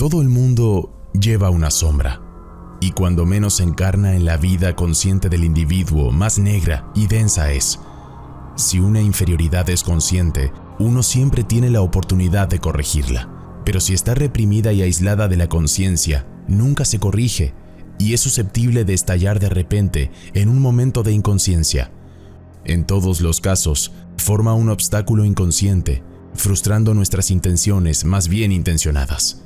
Todo el mundo lleva una sombra, y cuando menos se encarna en la vida consciente del individuo, más negra y densa es. Si una inferioridad es consciente, uno siempre tiene la oportunidad de corregirla, pero si está reprimida y aislada de la conciencia, nunca se corrige y es susceptible de estallar de repente en un momento de inconsciencia. En todos los casos, forma un obstáculo inconsciente, frustrando nuestras intenciones más bien intencionadas.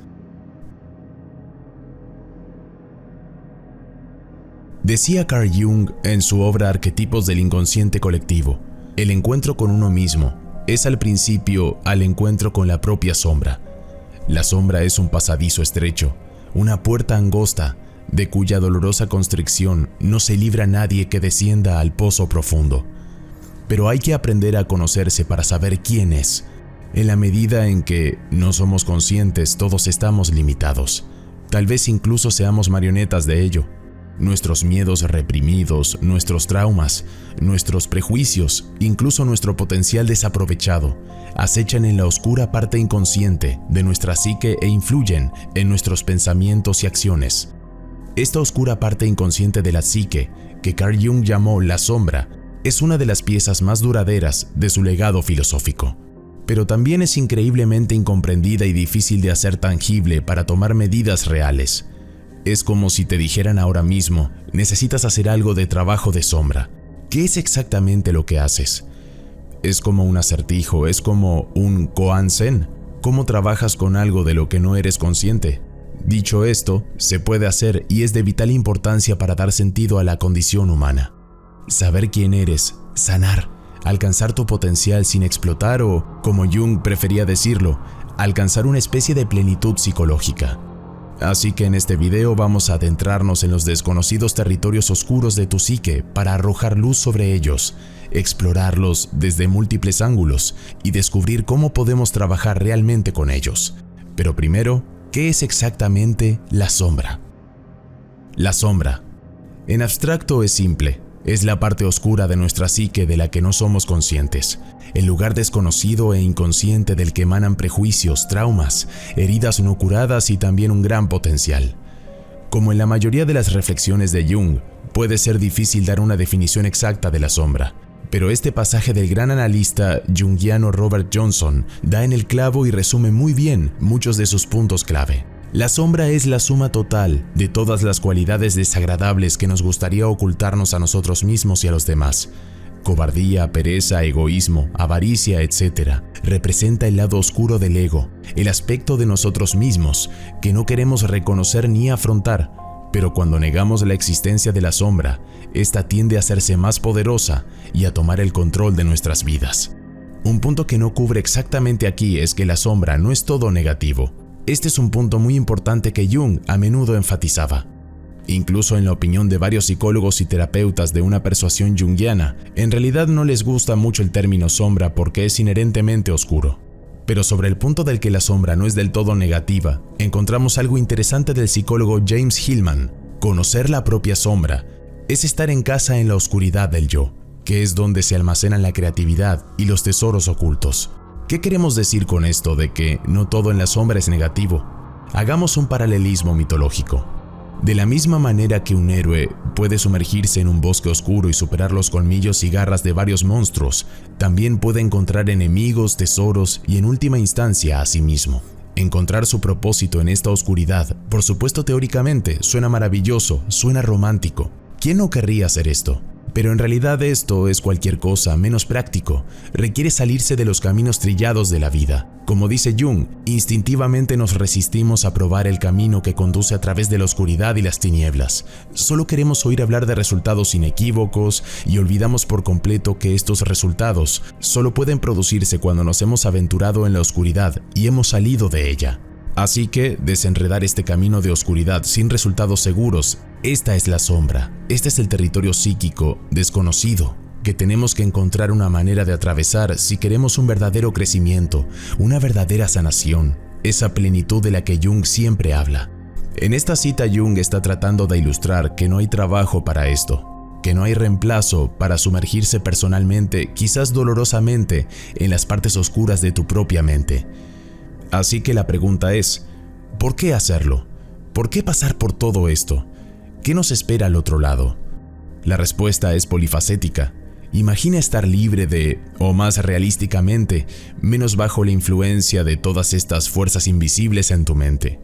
Decía Carl Jung en su obra Arquetipos del inconsciente colectivo, el encuentro con uno mismo es al principio al encuentro con la propia sombra. La sombra es un pasadizo estrecho, una puerta angosta, de cuya dolorosa constricción no se libra nadie que descienda al pozo profundo. Pero hay que aprender a conocerse para saber quién es. En la medida en que no somos conscientes, todos estamos limitados. Tal vez incluso seamos marionetas de ello. Nuestros miedos reprimidos, nuestros traumas, nuestros prejuicios, incluso nuestro potencial desaprovechado, acechan en la oscura parte inconsciente de nuestra psique e influyen en nuestros pensamientos y acciones. Esta oscura parte inconsciente de la psique, que Carl Jung llamó la sombra, es una de las piezas más duraderas de su legado filosófico. Pero también es increíblemente incomprendida y difícil de hacer tangible para tomar medidas reales. Es como si te dijeran ahora mismo, necesitas hacer algo de trabajo de sombra. ¿Qué es exactamente lo que haces? Es como un acertijo, es como un koan zen. ¿Cómo trabajas con algo de lo que no eres consciente? Dicho esto, se puede hacer y es de vital importancia para dar sentido a la condición humana. Saber quién eres, sanar, alcanzar tu potencial sin explotar o, como Jung prefería decirlo, alcanzar una especie de plenitud psicológica. Así que en este video vamos a adentrarnos en los desconocidos territorios oscuros de tu psique para arrojar luz sobre ellos, explorarlos desde múltiples ángulos y descubrir cómo podemos trabajar realmente con ellos. Pero primero, ¿qué es exactamente la sombra? La sombra, en abstracto, es simple. Es la parte oscura de nuestra psique de la que no somos conscientes, el lugar desconocido e inconsciente del que emanan prejuicios, traumas, heridas no curadas y también un gran potencial. Como en la mayoría de las reflexiones de Jung, puede ser difícil dar una definición exacta de la sombra, pero este pasaje del gran analista junguiano Robert Johnson da en el clavo y resume muy bien muchos de sus puntos clave. La sombra es la suma total de todas las cualidades desagradables que nos gustaría ocultarnos a nosotros mismos y a los demás. Cobardía, pereza, egoísmo, avaricia, etc. Representa el lado oscuro del ego, el aspecto de nosotros mismos que no queremos reconocer ni afrontar, pero cuando negamos la existencia de la sombra, esta tiende a hacerse más poderosa y a tomar el control de nuestras vidas. Un punto que no cubre exactamente aquí es que la sombra no es todo negativo. Este es un punto muy importante que Jung a menudo enfatizaba. Incluso en la opinión de varios psicólogos y terapeutas de una persuasión junguiana, en realidad no les gusta mucho el término sombra porque es inherentemente oscuro. Pero sobre el punto del que la sombra no es del todo negativa, encontramos algo interesante del psicólogo James Hillman. Conocer la propia sombra es estar en casa en la oscuridad del yo, que es donde se almacenan la creatividad y los tesoros ocultos. ¿Qué queremos decir con esto de que no todo en la sombra es negativo? Hagamos un paralelismo mitológico. De la misma manera que un héroe puede sumergirse en un bosque oscuro y superar los colmillos y garras de varios monstruos, también puede encontrar enemigos, tesoros y en última instancia a sí mismo. Encontrar su propósito en esta oscuridad, por supuesto teóricamente, suena maravilloso, suena romántico. ¿Quién no querría hacer esto? Pero en realidad esto es cualquier cosa menos práctico, requiere salirse de los caminos trillados de la vida. Como dice Jung, instintivamente nos resistimos a probar el camino que conduce a través de la oscuridad y las tinieblas. Solo queremos oír hablar de resultados inequívocos y olvidamos por completo que estos resultados solo pueden producirse cuando nos hemos aventurado en la oscuridad y hemos salido de ella. Así que, desenredar este camino de oscuridad sin resultados seguros, esta es la sombra, este es el territorio psíquico desconocido que tenemos que encontrar una manera de atravesar si queremos un verdadero crecimiento, una verdadera sanación, esa plenitud de la que Jung siempre habla. En esta cita Jung está tratando de ilustrar que no hay trabajo para esto, que no hay reemplazo para sumergirse personalmente, quizás dolorosamente, en las partes oscuras de tu propia mente. Así que la pregunta es, ¿Por qué hacerlo? ¿Por qué pasar por todo esto? ¿Qué nos espera al otro lado? La respuesta es polifacética. Imagina estar libre de, o más realísticamente, menos bajo la influencia de todas estas fuerzas invisibles en tu mente.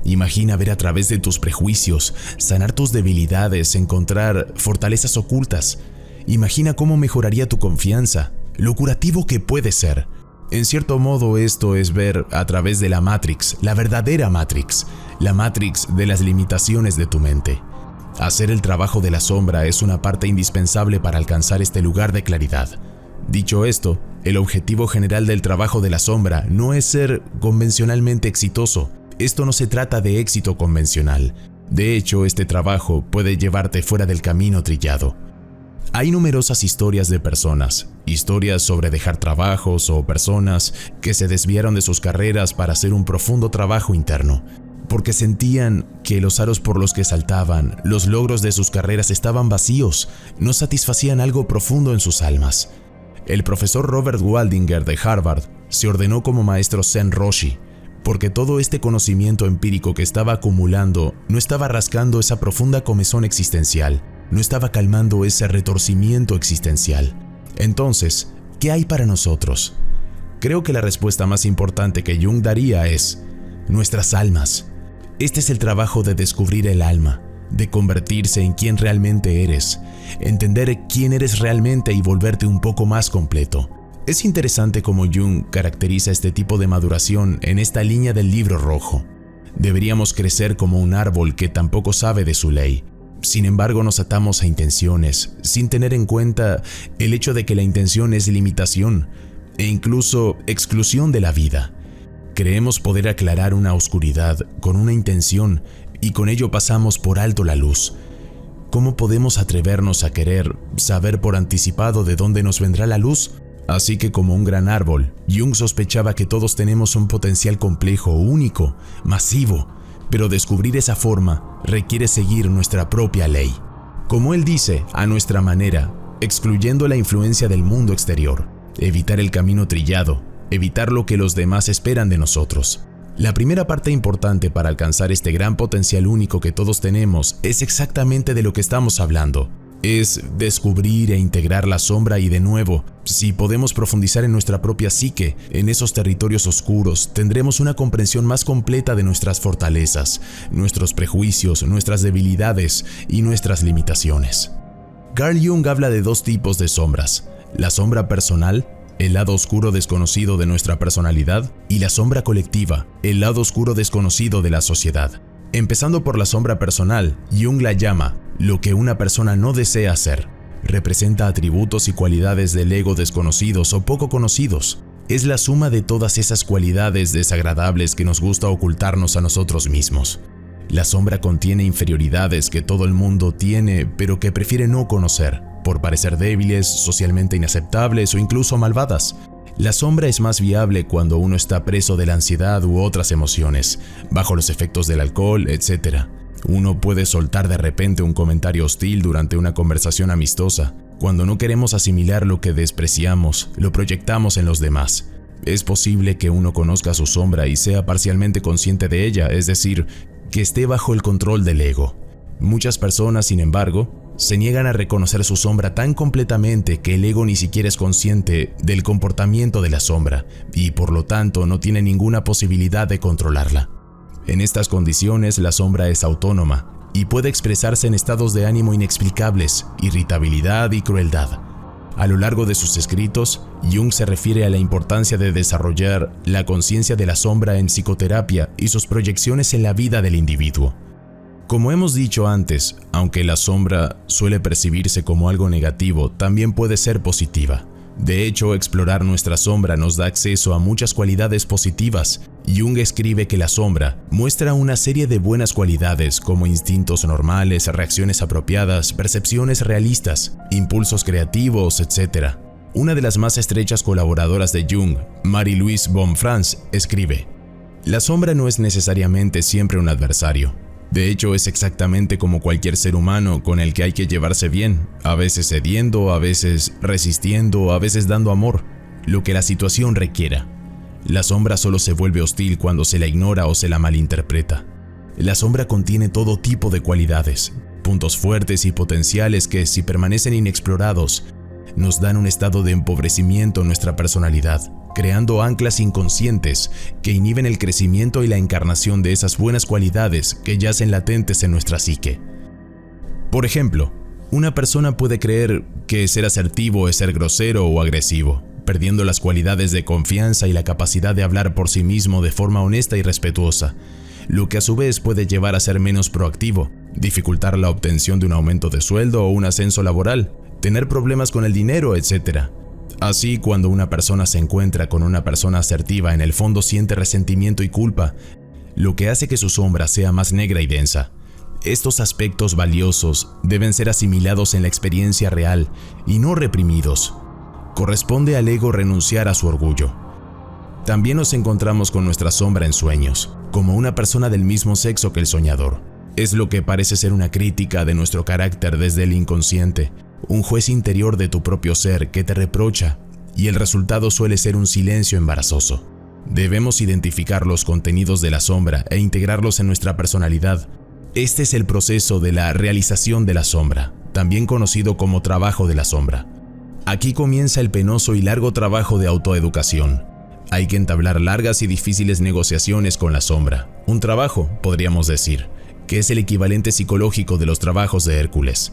Imagina ver a través de tus prejuicios, sanar tus debilidades, encontrar fortalezas ocultas. Imagina cómo mejoraría tu confianza, lo curativo que puede ser. En cierto modo, esto es ver a través de la Matrix, la verdadera Matrix, la Matrix de las limitaciones de tu mente. Hacer el trabajo de la sombra es una parte indispensable para alcanzar este lugar de claridad. Dicho esto, el objetivo general del trabajo de la sombra no es ser convencionalmente exitoso. Esto no se trata de éxito convencional. De hecho, este trabajo puede llevarte fuera del camino trillado. Hay numerosas historias de personas, historias sobre dejar trabajos o personas que se desviaron de sus carreras para hacer un profundo trabajo interno, porque sentían que los aros por los que saltaban, los logros de sus carreras estaban vacíos, no satisfacían algo profundo en sus almas. El profesor Robert Waldinger de Harvard se ordenó como maestro Zen Roshi, porque todo este conocimiento empírico que estaba acumulando no estaba rascando esa profunda comezón existencial, no estaba calmando ese retorcimiento existencial. Entonces, ¿qué hay para nosotros? Creo que la respuesta más importante que Jung daría es nuestras almas. Este es el trabajo de descubrir el alma, de convertirse en quien realmente eres, entender quién eres realmente y volverte un poco más completo. Es interesante cómo Jung caracteriza este tipo de maduración en esta línea del libro rojo. Deberíamos crecer como un árbol que tampoco sabe de su ley. Sin embargo, nos atamos a intenciones, sin tener en cuenta el hecho de que la intención es limitación e incluso exclusión de la vida. Creemos poder aclarar una oscuridad con una intención y con ello pasamos por alto la luz. ¿Cómo podemos atrevernos a querer saber por anticipado de dónde nos vendrá la luz? Así que como un gran árbol, Jung sospechaba que todos tenemos un potencial complejo, único, masivo, pero descubrir esa forma requiere seguir nuestra propia ley. Como él dice, a nuestra manera, excluyendo la influencia del mundo exterior, evitar el camino trillado, evitar lo que los demás esperan de nosotros. La primera parte importante para alcanzar este gran potencial único que todos tenemos es exactamente de lo que estamos hablando. Es descubrir e integrar la sombra y de nuevo, si podemos profundizar en nuestra propia psique, en esos territorios oscuros, tendremos una comprensión más completa de nuestras fortalezas, nuestros prejuicios, nuestras debilidades y nuestras limitaciones. Carl Jung habla de dos tipos de sombras, la sombra personal, el lado oscuro desconocido de nuestra personalidad, y la sombra colectiva, el lado oscuro desconocido de la sociedad. Empezando por la sombra personal, Jung la llama lo que una persona no desea ser. Representa atributos y cualidades del ego desconocidos o poco conocidos. Es la suma de todas esas cualidades desagradables que nos gusta ocultarnos a nosotros mismos. La sombra contiene inferioridades que todo el mundo tiene, pero que prefiere no conocer, por parecer débiles, socialmente inaceptables o incluso malvadas. La sombra es más viable cuando uno está preso de la ansiedad u otras emociones, bajo los efectos del alcohol, etc. Uno puede soltar de repente un comentario hostil durante una conversación amistosa. Cuando no queremos asimilar lo que despreciamos, lo proyectamos en los demás. Es posible que uno conozca su sombra y sea parcialmente consciente de ella, es decir, que esté bajo el control del ego. Muchas personas, sin embargo, se niegan a reconocer su sombra tan completamente que el ego ni siquiera es consciente del comportamiento de la sombra y por lo tanto no tiene ninguna posibilidad de controlarla. En estas condiciones la sombra es autónoma y puede expresarse en estados de ánimo inexplicables, irritabilidad y crueldad. A lo largo de sus escritos, Jung se refiere a la importancia de desarrollar la conciencia de la sombra en psicoterapia y sus proyecciones en la vida del individuo. Como hemos dicho antes, aunque la sombra suele percibirse como algo negativo, también puede ser positiva. De hecho, explorar nuestra sombra nos da acceso a muchas cualidades positivas. Jung escribe que la sombra muestra una serie de buenas cualidades como instintos normales, reacciones apropiadas, percepciones realistas, impulsos creativos, etc. Una de las más estrechas colaboradoras de Jung, Marie-Louise von Franz, escribe: "La sombra no es necesariamente siempre un adversario. De hecho, es exactamente como cualquier ser humano con el que hay que llevarse bien, a veces cediendo, a veces resistiendo, a veces dando amor, lo que la situación requiera. La sombra solo se vuelve hostil cuando se la ignora o se la malinterpreta. La sombra contiene todo tipo de cualidades, puntos fuertes y potenciales que, si permanecen inexplorados, nos dan un estado de empobrecimiento en nuestra personalidad, creando anclas inconscientes que inhiben el crecimiento y la encarnación de esas buenas cualidades que yacen latentes en nuestra psique. Por ejemplo, una persona puede creer que ser asertivo es ser grosero o agresivo, perdiendo las cualidades de confianza y la capacidad de hablar por sí mismo de forma honesta y respetuosa, lo que a su vez puede llevar a ser menos proactivo, dificultar la obtención de un aumento de sueldo o un ascenso laboral, tener problemas con el dinero, etc. Así, cuando una persona se encuentra con una persona asertiva, en el fondo siente resentimiento y culpa, lo que hace que su sombra sea más negra y densa. Estos aspectos valiosos deben ser asimilados en la experiencia real y no reprimidos. Corresponde al ego renunciar a su orgullo. También nos encontramos con nuestra sombra en sueños, como una persona del mismo sexo que el soñador. Es lo que parece ser una crítica de nuestro carácter desde el inconsciente, un juez interior de tu propio ser que te reprocha, y el resultado suele ser un silencio embarazoso. Debemos identificar los contenidos de la sombra e integrarlos en nuestra personalidad. Este es el proceso de la realización de la sombra, también conocido como trabajo de la sombra. Aquí comienza el penoso y largo trabajo de autoeducación. Hay que entablar largas y difíciles negociaciones con la sombra, un trabajo, podríamos decir, que es el equivalente psicológico de los trabajos de Hércules.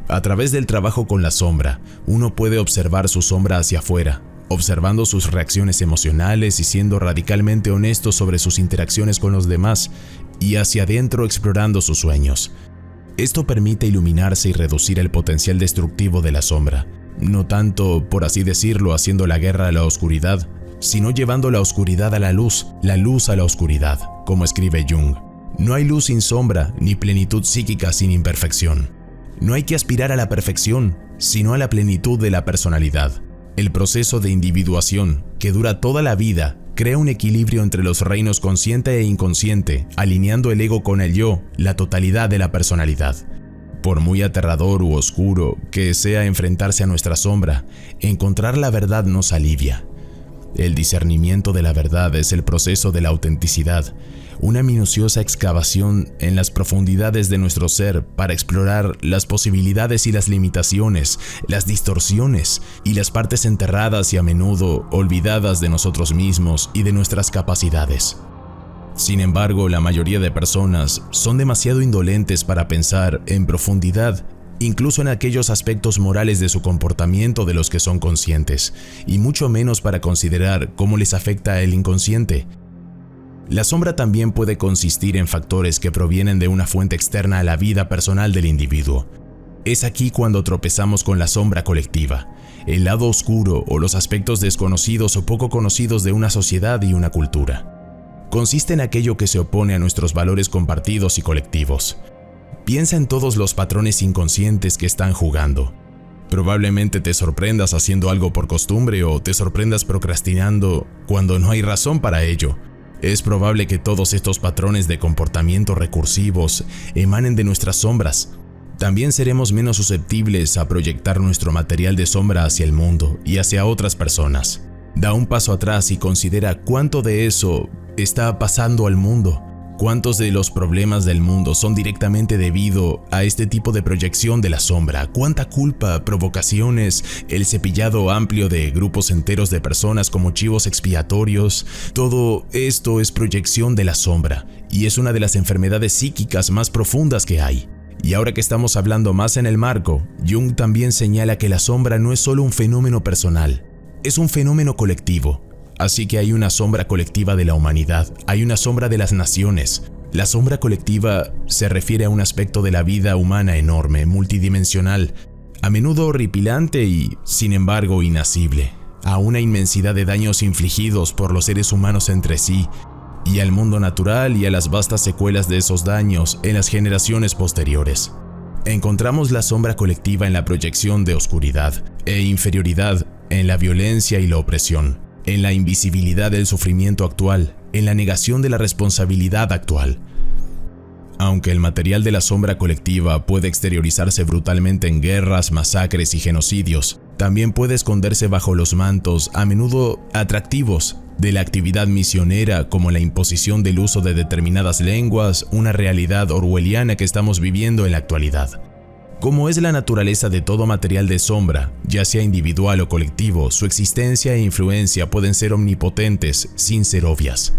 A través del trabajo con la sombra, uno puede observar su sombra hacia afuera, observando sus reacciones emocionales y siendo radicalmente honesto sobre sus interacciones con los demás, y hacia adentro explorando sus sueños. Esto permite iluminarse y reducir el potencial destructivo de la sombra, no tanto, por así decirlo, haciendo la guerra a la oscuridad, sino llevando la oscuridad a la luz a la oscuridad, como escribe Jung. No hay luz sin sombra, ni plenitud psíquica sin imperfección. No hay que aspirar a la perfección, sino a la plenitud de la personalidad. El proceso de individuación, que dura toda la vida, crea un equilibrio entre los reinos consciente e inconsciente, alineando el ego con el yo, la totalidad de la personalidad. Por muy aterrador u oscuro que sea enfrentarse a nuestra sombra, encontrar la verdad nos alivia. El discernimiento de la verdad es el proceso de la autenticidad, una minuciosa excavación en las profundidades de nuestro ser para explorar las posibilidades y las limitaciones, las distorsiones y las partes enterradas y a menudo olvidadas de nosotros mismos y de nuestras capacidades. Sin embargo, la mayoría de personas son demasiado indolentes para pensar en profundidad, incluso en aquellos aspectos morales de su comportamiento de los que son conscientes, y mucho menos para considerar cómo les afecta el inconsciente. La sombra también puede consistir en factores que provienen de una fuente externa a la vida personal del individuo. Es aquí cuando tropezamos con la sombra colectiva, el lado oscuro o los aspectos desconocidos o poco conocidos de una sociedad y una cultura. Consiste en aquello que se opone a nuestros valores compartidos y colectivos. Piensa en todos los patrones inconscientes que están jugando. Probablemente te sorprendas haciendo algo por costumbre o te sorprendas procrastinando cuando no hay razón para ello. Es probable que todos estos patrones de comportamiento recursivos emanen de nuestras sombras. También seremos menos susceptibles a proyectar nuestro material de sombra hacia el mundo y hacia otras personas. Da un paso atrás y considera cuánto de eso está pasando al mundo. ¿Cuántos de los problemas del mundo son directamente debido a este tipo de proyección de la sombra? ¿Cuánta culpa, provocaciones, el cepillado amplio de grupos enteros de personas como chivos expiatorios? Todo esto es proyección de la sombra y es una de las enfermedades psíquicas más profundas que hay. Y ahora que estamos hablando más en el marco, Jung también señala que la sombra no es solo un fenómeno personal, es un fenómeno colectivo. Así que hay una sombra colectiva de la humanidad, hay una sombra de las naciones. La sombra colectiva se refiere a un aspecto de la vida humana enorme, multidimensional, a menudo horripilante y, sin embargo, inasible, a una inmensidad de daños infligidos por los seres humanos entre sí, y al mundo natural y a las vastas secuelas de esos daños en las generaciones posteriores. Encontramos la sombra colectiva en la proyección de oscuridad e inferioridad, en la violencia y la opresión, en la invisibilidad del sufrimiento actual, en la negación de la responsabilidad actual. Aunque el material de la sombra colectiva puede exteriorizarse brutalmente en guerras, masacres y genocidios, también puede esconderse bajo los mantos, a menudo atractivos, de la actividad misionera como la imposición del uso de determinadas lenguas, una realidad orwelliana que estamos viviendo en la actualidad. Como es la naturaleza de todo material de sombra, ya sea individual o colectivo, su existencia e influencia pueden ser omnipotentes sin ser obvias.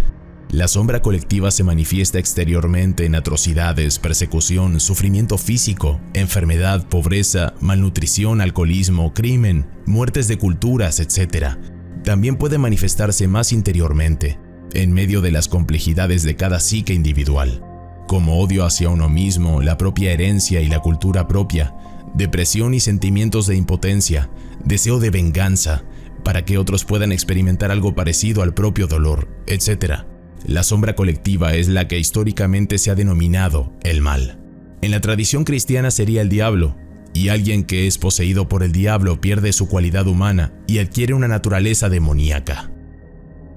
La sombra colectiva se manifiesta exteriormente en atrocidades, persecución, sufrimiento físico, enfermedad, pobreza, malnutrición, alcoholismo, crimen, muertes de culturas, etc. También puede manifestarse más interiormente, en medio de las complejidades de cada psique individual, como odio hacia uno mismo, la propia herencia y la cultura propia, depresión y sentimientos de impotencia, deseo de venganza, para que otros puedan experimentar algo parecido al propio dolor, etc. La sombra colectiva es la que históricamente se ha denominado el mal. En la tradición cristiana sería el diablo, y alguien que es poseído por el diablo pierde su cualidad humana y adquiere una naturaleza demoníaca.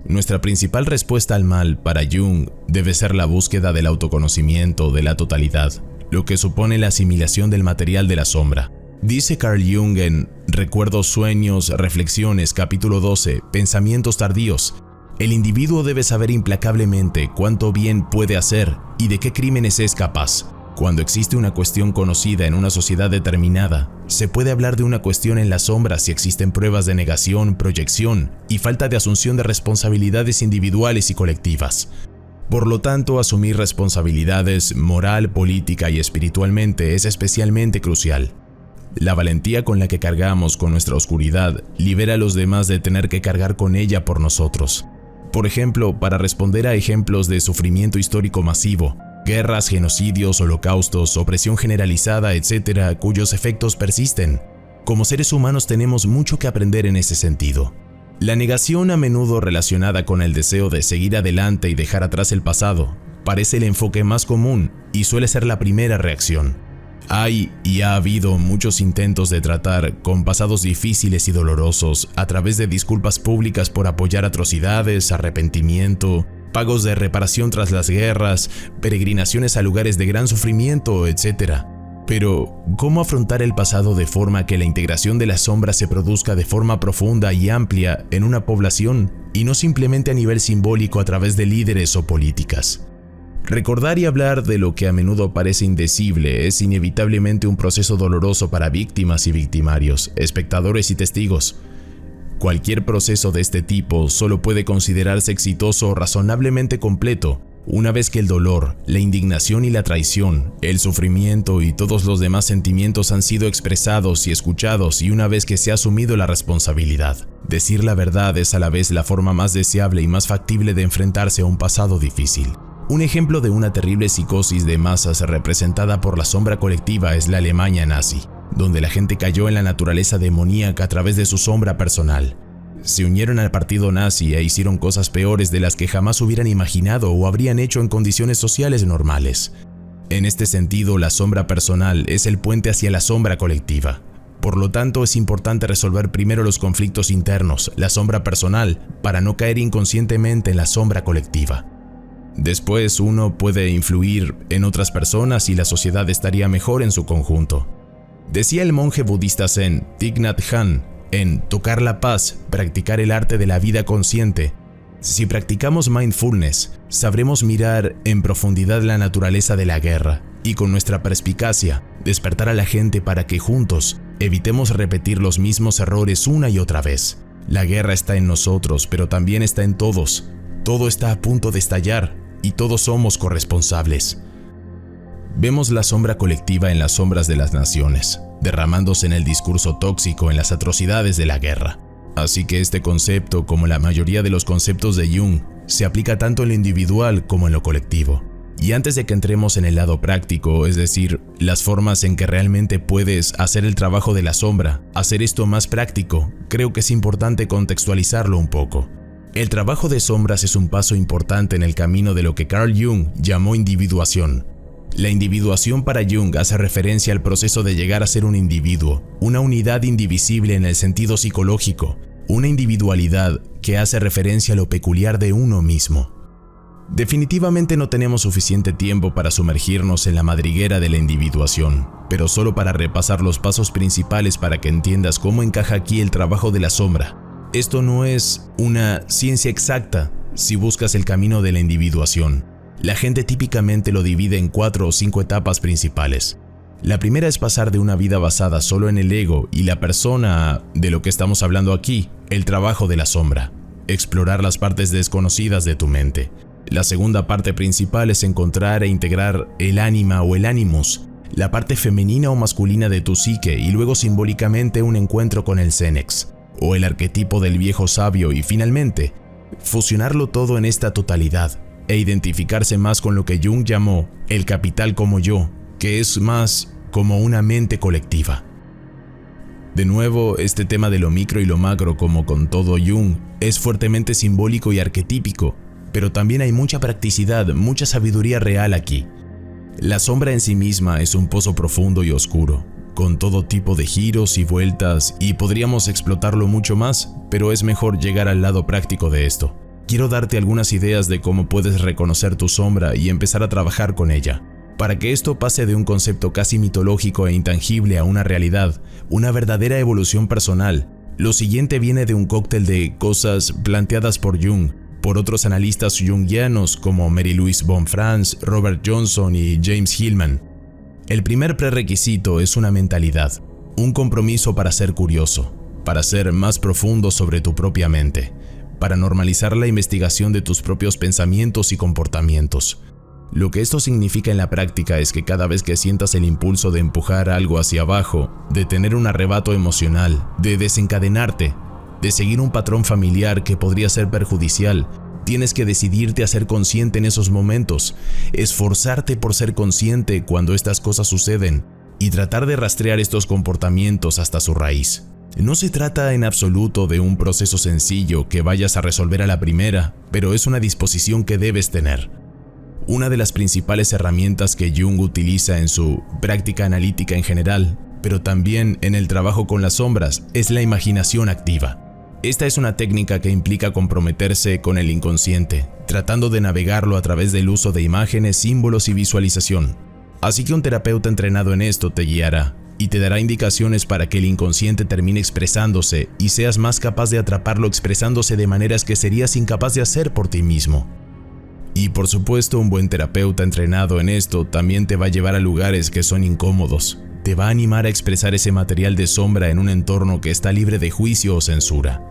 Nuestra principal respuesta al mal para Jung debe ser la búsqueda del autoconocimiento de la totalidad, lo que supone la asimilación del material de la sombra. Dice Carl Jung en Recuerdos, Sueños, Reflexiones, capítulo 12, Pensamientos tardíos: el individuo debe saber implacablemente cuánto bien puede hacer y de qué crímenes es capaz. Cuando existe una cuestión conocida en una sociedad determinada, se puede hablar de una cuestión en la sombra si existen pruebas de negación, proyección y falta de asunción de responsabilidades individuales y colectivas. Por lo tanto, asumir responsabilidades moral, política y espiritualmente es especialmente crucial. La valentía con la que cargamos con nuestra oscuridad libera a los demás de tener que cargar con ella por nosotros. Por ejemplo, para responder a ejemplos de sufrimiento histórico masivo, guerras, genocidios, holocaustos, opresión generalizada, etc., cuyos efectos persisten. Como seres humanos tenemos mucho que aprender en ese sentido. La negación, a menudo relacionada con el deseo de seguir adelante y dejar atrás el pasado, parece el enfoque más común y suele ser la primera reacción. Hay y ha habido muchos intentos de tratar con pasados difíciles y dolorosos a través de disculpas públicas por apoyar atrocidades, arrepentimiento, pagos de reparación tras las guerras, peregrinaciones a lugares de gran sufrimiento, etc. Pero, ¿cómo afrontar el pasado de forma que la integración de la sombra se produzca de forma profunda y amplia en una población y no simplemente a nivel simbólico a través de líderes o políticas? Recordar y hablar de lo que a menudo parece indecible es inevitablemente un proceso doloroso para víctimas y victimarios, espectadores y testigos. Cualquier proceso de este tipo solo puede considerarse exitoso o razonablemente completo una vez que el dolor, la indignación y la traición, el sufrimiento y todos los demás sentimientos han sido expresados y escuchados y una vez que se ha asumido la responsabilidad. Decir la verdad es a la vez la forma más deseable y más factible de enfrentarse a un pasado difícil. Un ejemplo de una terrible psicosis de masas representada por la sombra colectiva es la Alemania nazi, donde la gente cayó en la naturaleza demoníaca a través de su sombra personal. Se unieron al partido nazi e hicieron cosas peores de las que jamás hubieran imaginado o habrían hecho en condiciones sociales normales. En este sentido, la sombra personal es el puente hacia la sombra colectiva. Por lo tanto, es importante resolver primero los conflictos internos, la sombra personal, para no caer inconscientemente en la sombra colectiva. Después, uno puede influir en otras personas y la sociedad estaría mejor en su conjunto. Decía el monje budista zen Thich Nhat Hanh en Tocar la paz, practicar el arte de la vida consciente: si practicamos mindfulness, sabremos mirar en profundidad la naturaleza de la guerra y con nuestra perspicacia despertar a la gente para que juntos evitemos repetir los mismos errores una y otra vez. La guerra está en nosotros, pero también está en todos. Todo está a punto de estallar y todos somos corresponsables. Vemos la sombra colectiva en las sombras de las naciones, derramándose en el discurso tóxico, en las atrocidades de la guerra. Así que este concepto, como la mayoría de los conceptos de Jung, se aplica tanto en lo individual como en lo colectivo. Y antes de que entremos en el lado práctico, es decir, las formas en que realmente puedes hacer el trabajo de la sombra, hacer esto más práctico, creo que es importante contextualizarlo un poco. El trabajo de sombras es un paso importante en el camino de lo que Carl Jung llamó individuación. La individuación para Jung hace referencia al proceso de llegar a ser un individuo, una unidad indivisible en el sentido psicológico, una individualidad que hace referencia a lo peculiar de uno mismo. Definitivamente no tenemos suficiente tiempo para sumergirnos en la madriguera de la individuación, pero solo para repasar los pasos principales para que entiendas cómo encaja aquí el trabajo de la sombra. Esto no es una ciencia exacta si buscas el camino de la individuación. La gente típicamente lo divide en 4 o 5 etapas principales. La primera es pasar de una vida basada solo en el ego y la persona a, de lo que estamos hablando aquí, el trabajo de la sombra. Explorar las partes desconocidas de tu mente. La segunda parte principal es encontrar e integrar el ánima o el animus, la parte femenina o masculina de tu psique, y luego simbólicamente un encuentro con el Senex, o el arquetipo del viejo sabio, y finalmente, fusionarlo todo en esta totalidad, e identificarse más con lo que Jung llamó el capital como yo, que es más como una mente colectiva. De nuevo, este tema de lo micro y lo macro, como con todo Jung, es fuertemente simbólico y arquetípico, pero también hay mucha practicidad, mucha sabiduría real aquí. La sombra en sí misma es un pozo profundo y oscuro, con todo tipo de giros y vueltas, y podríamos explotarlo mucho más, pero es mejor llegar al lado práctico de esto. Quiero darte algunas ideas de cómo puedes reconocer tu sombra y empezar a trabajar con ella. Para que esto pase de un concepto casi mitológico e intangible a una realidad, una verdadera evolución personal, lo siguiente viene de un cóctel de cosas planteadas por Jung, por otros analistas jungianos como Mary Louise von Franz, Robert Johnson y James Hillman. El primer prerequisito es una mentalidad, un compromiso para ser curioso, para ser más profundo sobre tu propia mente, para normalizar la investigación de tus propios pensamientos y comportamientos. Lo que esto significa en la práctica es que cada vez que sientas el impulso de empujar algo hacia abajo, de tener un arrebato emocional, de desencadenarte, de seguir un patrón familiar que podría ser perjudicial, tienes que decidirte a ser consciente en esos momentos, esforzarte por ser consciente cuando estas cosas suceden y tratar de rastrear estos comportamientos hasta su raíz. No se trata en absoluto de un proceso sencillo que vayas a resolver a la primera, pero es una disposición que debes tener. Una de las principales herramientas que Jung utiliza en su práctica analítica en general, pero también en el trabajo con las sombras, es la imaginación activa. Esta es una técnica que implica comprometerse con el inconsciente, tratando de navegarlo a través del uso de imágenes, símbolos y visualización. Así que un terapeuta entrenado en esto te guiará y te dará indicaciones para que el inconsciente termine expresándose y seas más capaz de atraparlo expresándose de maneras que serías incapaz de hacer por ti mismo. Y por supuesto, un buen terapeuta entrenado en esto también te va a llevar a lugares que son incómodos. Te va a animar a expresar ese material de sombra en un entorno que está libre de juicio o censura.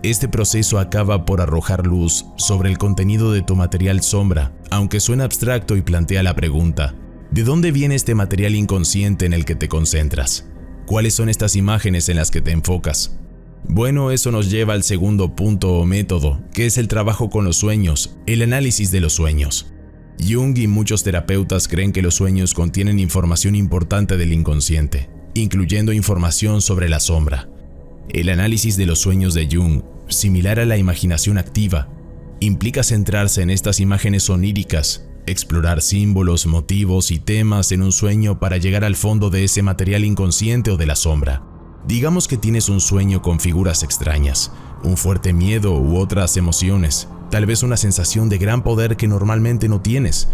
Este proceso acaba por arrojar luz sobre el contenido de tu material sombra, aunque suena abstracto, y plantea la pregunta: ¿de dónde viene este material inconsciente en el que te concentras? ¿Cuáles son estas imágenes en las que te enfocas? Bueno, eso nos lleva al segundo punto o método, que es el trabajo con los sueños, el análisis de los sueños. Jung y muchos terapeutas creen que los sueños contienen información importante del inconsciente, incluyendo información sobre la sombra. El análisis de los sueños de Jung, similar a la imaginación activa, implica centrarse en estas imágenes oníricas, explorar símbolos, motivos y temas en un sueño para llegar al fondo de ese material inconsciente o de la sombra. Digamos que tienes un sueño con figuras extrañas, un fuerte miedo u otras emociones, tal vez una sensación de gran poder que normalmente no tienes.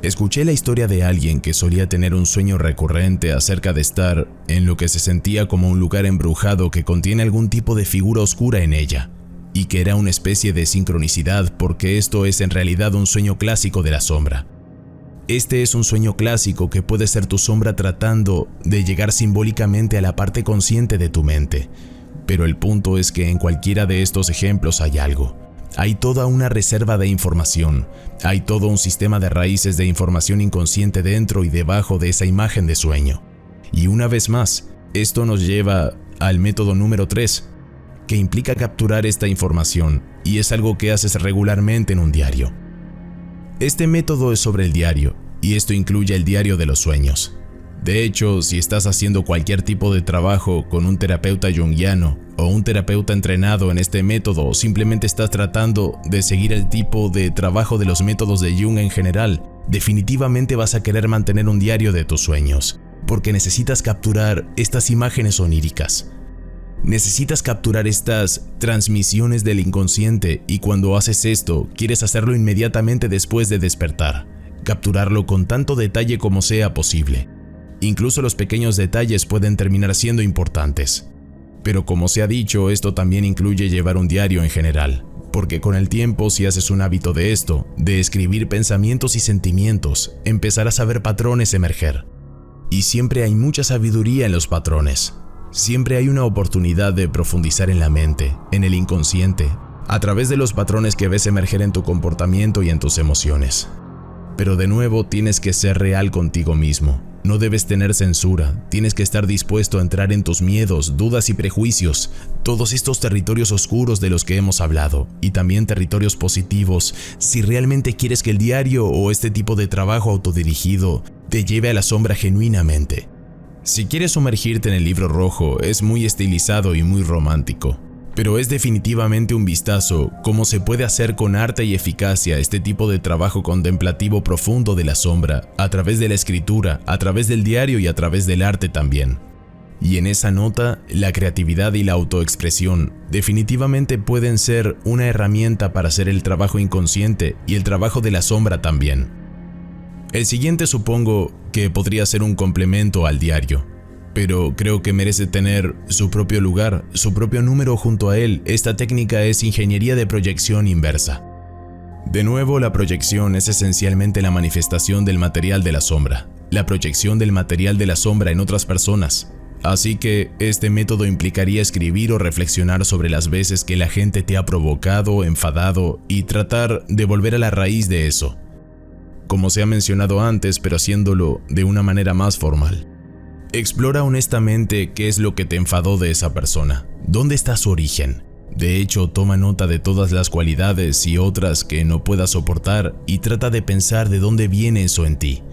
Escuché la historia de alguien que solía tener un sueño recurrente acerca de estar en lo que se sentía como un lugar embrujado que contiene algún tipo de figura oscura en ella, y que era una especie de sincronicidad porque esto es en realidad un sueño clásico de la sombra. Este es un sueño clásico que puede ser tu sombra tratando de llegar simbólicamente a la parte consciente de tu mente. Pero el punto es que en cualquiera de estos ejemplos hay algo. Hay toda una reserva de información, hay todo un sistema de raíces de información inconsciente dentro y debajo de esa imagen de sueño. Y una vez más, esto nos lleva al método número 3, que implica capturar esta información, y es algo que haces regularmente en un diario. Este método es sobre el diario, y esto incluye el diario de los sueños. De hecho, si estás haciendo cualquier tipo de trabajo con un terapeuta junguiano o un terapeuta entrenado en este método, o simplemente estás tratando de seguir el tipo de trabajo de los métodos de Jung en general, definitivamente vas a querer mantener un diario de tus sueños, porque necesitas capturar estas imágenes oníricas. Necesitas capturar estas transmisiones del inconsciente, y cuando haces esto, quieres hacerlo inmediatamente después de despertar, capturarlo con tanto detalle como sea posible. Incluso los pequeños detalles pueden terminar siendo importantes. Pero como se ha dicho, esto también incluye llevar un diario en general, porque con el tiempo, si haces un hábito de esto, de escribir pensamientos y sentimientos, empezarás a ver patrones emerger. Y siempre hay mucha sabiduría en los patrones. Siempre hay una oportunidad de profundizar en la mente, en el inconsciente, a través de los patrones que ves emerger en tu comportamiento y en tus emociones. Pero de nuevo tienes que ser real contigo mismo. No debes tener censura, tienes que estar dispuesto a entrar en tus miedos, dudas y prejuicios, todos estos territorios oscuros de los que hemos hablado, y también territorios positivos, si realmente quieres que el diario o este tipo de trabajo autodirigido te lleve a la sombra genuinamente. Si quieres sumergirte en el libro rojo, es muy estilizado y muy romántico, pero es definitivamente un vistazo cómo se puede hacer con arte y eficacia este tipo de trabajo contemplativo profundo de la sombra, a través de la escritura, a través del diario y a través del arte también. Y en esa nota, la creatividad y la autoexpresión definitivamente pueden ser una herramienta para hacer el trabajo inconsciente y el trabajo de la sombra también. El siguiente supongo que podría ser un complemento al diario, pero creo que merece tener su propio lugar, su propio número junto a él. Esta técnica es ingeniería de proyección inversa. De nuevo, la proyección es esencialmente la manifestación del material de la sombra, la proyección del material de la sombra en otras personas. Así que este método implicaría escribir o reflexionar sobre las veces que la gente te ha provocado, enfadado y tratar de volver a la raíz de eso. Como se ha mencionado antes, pero haciéndolo de una manera más formal. Explora honestamente qué es lo que te enfadó de esa persona, dónde está su origen. De hecho, toma nota de todas las cualidades y otras que no puedas soportar y trata de pensar de dónde viene eso en ti.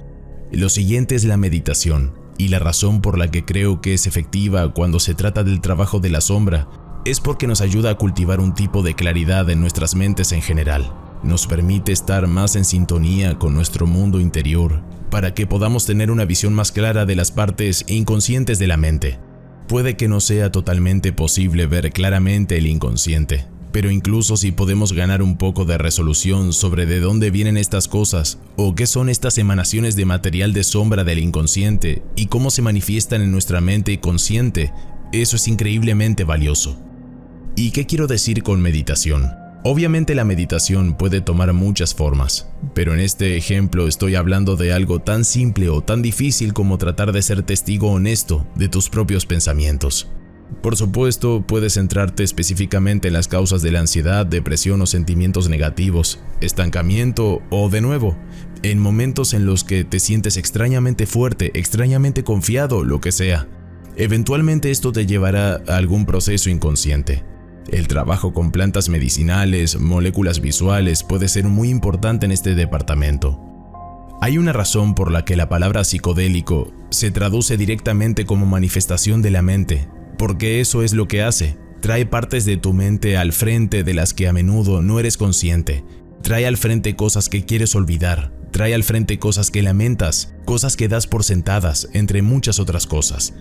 Lo siguiente es la meditación, y la razón por la que creo que es efectiva cuando se trata del trabajo de la sombra es porque nos ayuda a cultivar un tipo de claridad en nuestras mentes en general. Nos permite estar más en sintonía con nuestro mundo interior para que podamos tener una visión más clara de las partes inconscientes de la mente. Puede que no sea totalmente posible ver claramente el inconsciente, pero incluso si podemos ganar un poco de resolución sobre de dónde vienen estas cosas o qué son estas emanaciones de material de sombra del inconsciente y cómo se manifiestan en nuestra mente consciente, eso es increíblemente valioso. ¿Y qué quiero decir con meditación? Obviamente la meditación puede tomar muchas formas, pero en este ejemplo estoy hablando de algo tan simple o tan difícil como tratar de ser testigo honesto de tus propios pensamientos. Por supuesto, puedes centrarte específicamente en las causas de la ansiedad, depresión o sentimientos negativos, estancamiento o, de nuevo, en momentos en los que te sientes extrañamente fuerte, extrañamente confiado, lo que sea. Eventualmente esto te llevará a algún proceso inconsciente. El trabajo con plantas medicinales, moléculas visuales puede ser muy importante en este departamento. Hay una razón por la que la palabra psicodélico se traduce directamente como manifestación de la mente, porque eso es lo que hace. Trae partes de tu mente al frente de las que a menudo no eres consciente. Trae al frente cosas que quieres olvidar. Trae al frente cosas que lamentas, cosas que das por sentadas, entre muchas otras cosas.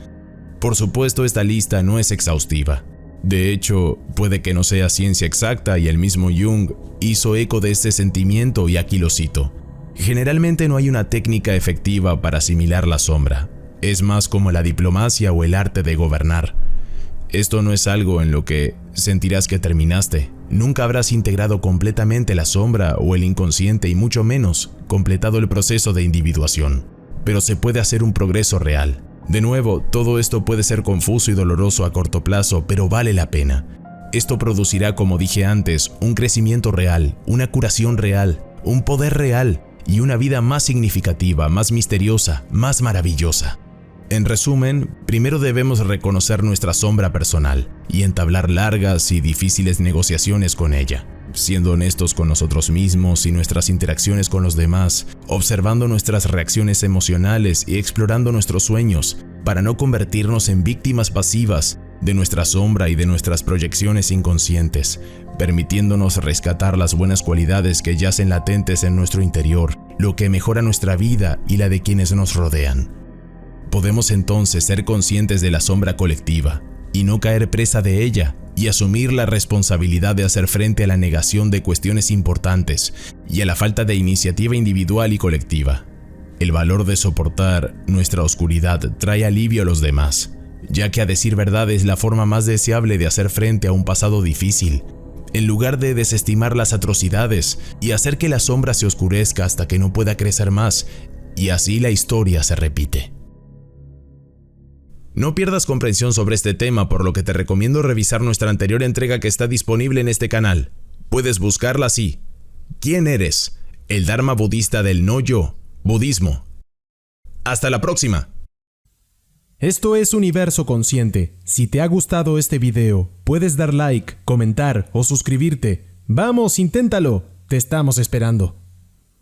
Por supuesto, esta lista no es exhaustiva. De hecho, puede que no sea ciencia exacta y el mismo Jung hizo eco de este sentimiento y aquí lo cito. Generalmente no hay una técnica efectiva para asimilar la sombra. Es más como la diplomacia o el arte de gobernar. Esto no es algo en lo que sentirás que terminaste. Nunca habrás integrado completamente la sombra o el inconsciente y mucho menos completado el proceso de individuación. Pero se puede hacer un progreso real. De nuevo, todo esto puede ser confuso y doloroso a corto plazo, pero vale la pena. Esto producirá, como dije antes, un crecimiento real, una curación real, un poder real y una vida más significativa, más misteriosa, más maravillosa. En resumen, primero debemos reconocer nuestra sombra personal y entablar largas y difíciles negociaciones con ella, siendo honestos con nosotros mismos y nuestras interacciones con los demás, observando nuestras reacciones emocionales y explorando nuestros sueños para no convertirnos en víctimas pasivas de nuestra sombra y de nuestras proyecciones inconscientes, permitiéndonos rescatar las buenas cualidades que yacen latentes en nuestro interior, lo que mejora nuestra vida y la de quienes nos rodean. Podemos entonces ser conscientes de la sombra colectiva y no caer presa de ella y asumir la responsabilidad de hacer frente a la negación de cuestiones importantes y a la falta de iniciativa individual y colectiva. El valor de soportar nuestra oscuridad trae alivio a los demás ya que a decir verdad es la forma más deseable de hacer frente a un pasado difícil, en lugar de desestimar las atrocidades y hacer que la sombra se oscurezca hasta que no pueda crecer más, y así la historia se repite. No pierdas comprensión sobre este tema, por lo que te recomiendo revisar nuestra anterior entrega que está disponible en este canal. Puedes buscarla así: ¿Quién eres? El Dharma budista del no yo, budismo. ¡Hasta la próxima! Esto es Universo Consciente. Si te ha gustado este video, puedes dar like, comentar o suscribirte. ¡Vamos, inténtalo! Te estamos esperando.